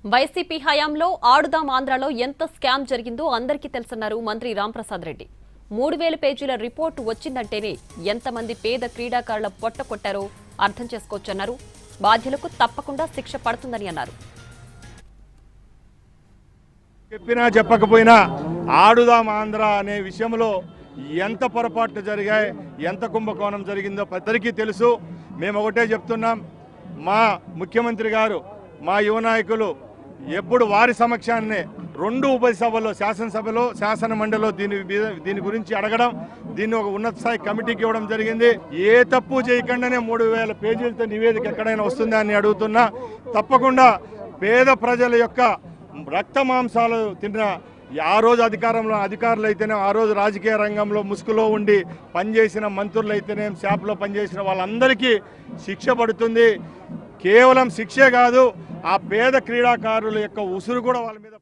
YCP హయాంలో ఆడుదాం ఆంధ్రాలో ఎంత స్కామ్ జరిగిందో అందరికీ తెలుసన్నారు మంత్రి రాంప్రసాద్ రెడ్డి. 3000 పేజీల రిపోర్టు వచ్చిందంటేనే ఎంతమంది పేద క్రీడాకారుల పొట్ట కొట్టారో అర్థం చేసుకోవచ్చన్నారు. బాధ్యులకు తప్పకుండా శిక్ష పడుతుందని అన్నారు. చెప్పినా చెప్పకపోయినా ఆడుదాం ఆంధ్ర అనే విషయంలో ఎంత పొరపాట్లు జరిగాయి, ఎంత కుంభకోణం జరిగిందో అందరికీ తెలుసు. మేము ఒకటే చెప్తున్నాం, మా ముఖ్యమంత్రి గారు, మా యువ నాయకులు ఎప్పుడు వారి సమక్షాన్ని 2 ఉభయ సభలో, శాసనసభలో, శాసన మండలిలో దీని గురించి అడగడం, దీన్ని ఒక ఉన్నత స్థాయి కమిటీకి ఇవ్వడం జరిగింది. ఏ తప్పు చేయకుండానే 3000 పేజీలతో నివేదిక ఎక్కడైనా వస్తుందా అని అడుగుతున్నా. తప్పకుండా పేద ప్రజల యొక్క రక్త మాంసాలు తిన్న ఆ రోజు అధికారులు అయితేనే, ఆ రోజు రాజకీయ రంగంలో ముసుగులో ఉండి పనిచేసిన మంత్రులు అయితేనే, షాప్లో పనిచేసిన వాళ్ళందరికీ శిక్ష పడుతుంది. కేవలం శిక్షే కాదు, ఆ పేద క్రీడాకారుల యొక్క ఉసురు కూడా వాళ్ళ మీద